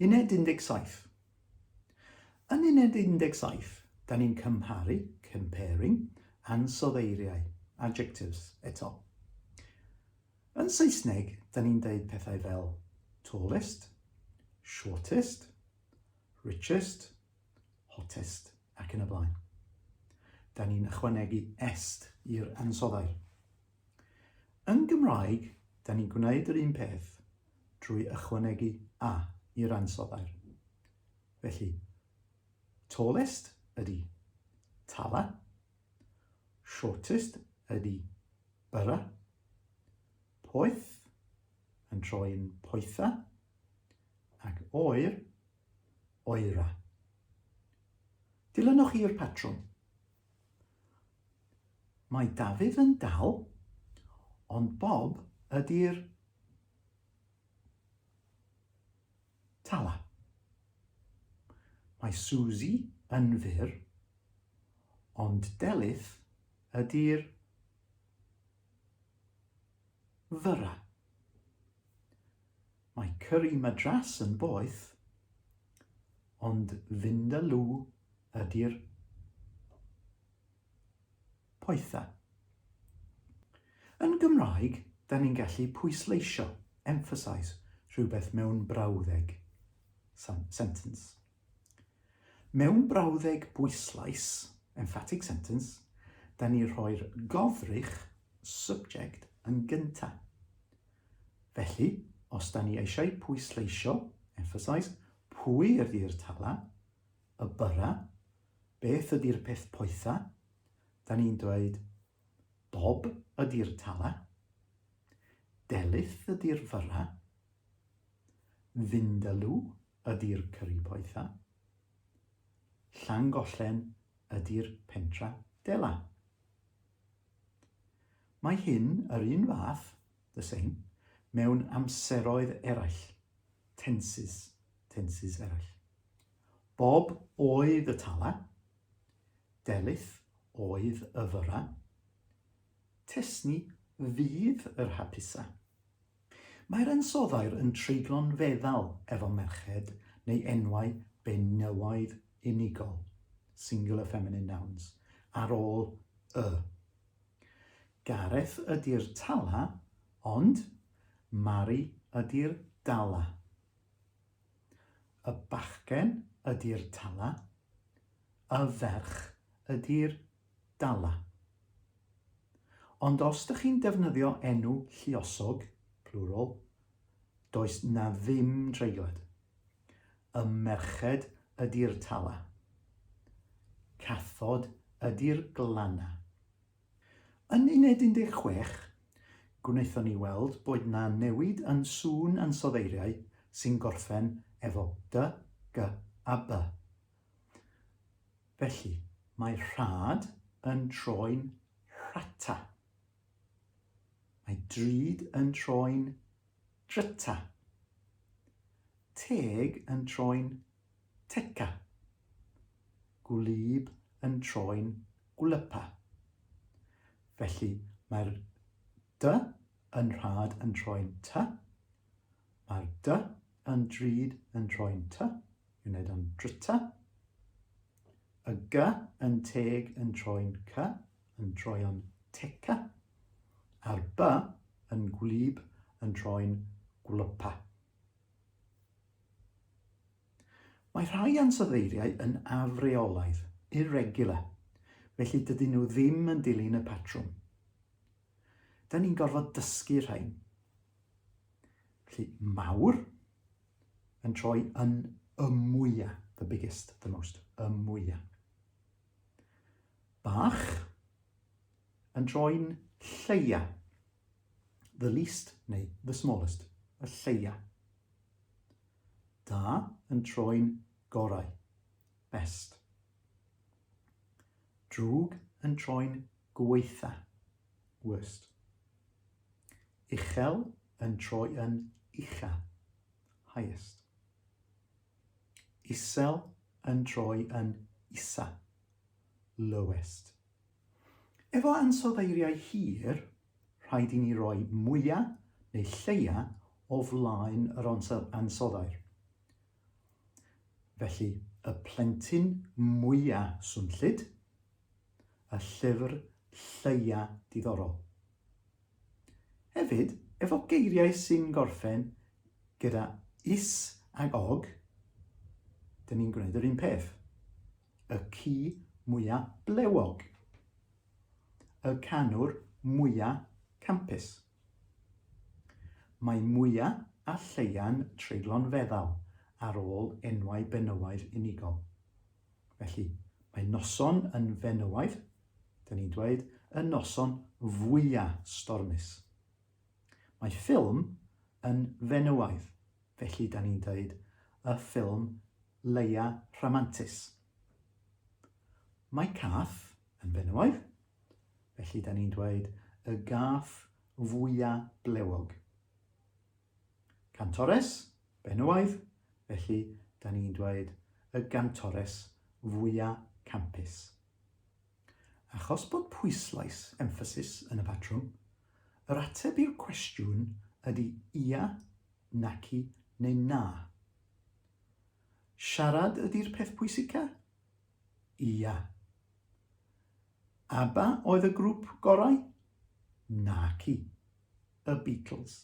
Uned 17. Yn uned 17, da ni'n cymharu, comparing, ansoddeiriau, adjectives eto. Yn Saesneg, da ni'n deud pethau fel tallest, shortest, richest, hottest ac yn y blaen. Da ni'n ychwanegu est i'r ansoddair. Yn Gymraeg, da ni'n gwneud yr un peth drwy ychwanegu a i'r ansoddair. Felly, tallest ydy tala, shortest ydy byra, poeth yn troi'n poetha, ac oer, oera. Dilynwch i'r patrwm. Mae Dafydd yn dal, ond Bob ydy'r tala. Mae Susie yn fyr, ond Delyth ydy'r fyra. Mae Curry Madras yn boeth, ond Vindaloo ydy'r poetha. Yn Gymraeg, da ni'n gallu pwysleisio, emphasise, rhywbeth mewn brawddeg, sentence. Mewn brawddeg bwyslais, emphatic sentence, da ni rhoi'r gofrych, subject, yn gynta. Felly, os da ni eisiau pwysleisio, emphasise, pwy ydy'r tala, y byra, beth ydy'r peth poetha, da ni'n dweud Bob ydy'r tala, Delyth ydy'r fyra, Vindaloo ydy'r curry poetha, Llangollen ydy'r pentra dela. Mae hyn yr un fath, the same, mewn amseroedd eraill, tenses eraill. Bob oedd y tala, Delyth oedd y fyra, Tesni fydd yr hapusa. Mae'r ansoddair yn treiglo'n feddal efo merched neu enwau benywaidd unigol, singular feminine nouns, ar ôl y. Gareth ydy'r tala, ond Mari ydy'r dala. Y bachgen ydy'r tala, y ferch ydy'r dala. Ond os ydych chi'n defnyddio enw lluosog, plural, does na ddim treiglad. Y merched ydy'r tala. Cathod ydy'r glana. Yn uned 16, gwnaethon ni weld bod na newid yn sŵn ansoddeiriau sy'n gorffen efo dy, g a b. Felly, mae rhad yn troi'n rhata. Mae drud yn troi'n dryta. Teg yn troi'n teca. Gwlyb yn troi'n gwlypa. Felly, mae'r dy yn rhad yn troi'n ty. Mae'r dy yn drud yn troi'n ty, yw'n neud yn dryta. Y g yn teg yn troi'n c, yn troi'n teca. A'r b yn gwlyb yn troi'n gwlypa. Mae rhai ansoddeiriau yn afreolaidd, irregular, felly dydyn nhw ddim yn dilyn y patrwm. Da ni'n gorfod dysgu rhain. Felly mawr yn troi yn y mwyaf, the biggest, the most, y mwyaf. Bach yn troi'n lleia, the least neu the smallest, y lleia. Da yn troi'n gorau, best. Drwg yn troi'n gweitha, worst. Uchel yn troi yn ucha, highest. Isel yn troi yn isa, lowest. Efo ansoddeiriau hir, rhaid i ni roi mwyaf neu lleia o flaen yr ansoddair. Felly, y plentyn mwyaf swnllyd, y llyfr lleiaf diddorol. Hefyd, efo geiriau sy'n gorffen gyda is ag og, dyn ni'n gwneud yr un peth. Y ci mwyaf blewog. Y canwr mwyaf campus. Mae mwyaf a lleian treiglon feddal ar ôl enwau benywaidd unigol. Felly, mae noson yn fenywaidd, dyn ni'n dweud y noson fwyaf stormus. Mae ffilm yn fenywaidd, felly dyn ni'n dweud y ffilm leia rhamantus. Mae cath yn fenywaidd, felly dyn ni'n dweud y gath fwyaf blewog. Cantores, benywaidd, felly dyn ni'n dweud y gantores fwyaf campus. Achos bod pwyslais, emphasis yn y patrwm, yr ateb i'r cwestiwn ydy ia, naci neu na. Siarad ydy'r peth pwysica? Ia. ABBA oedd y grŵp gorau? Naci. Y Beatles.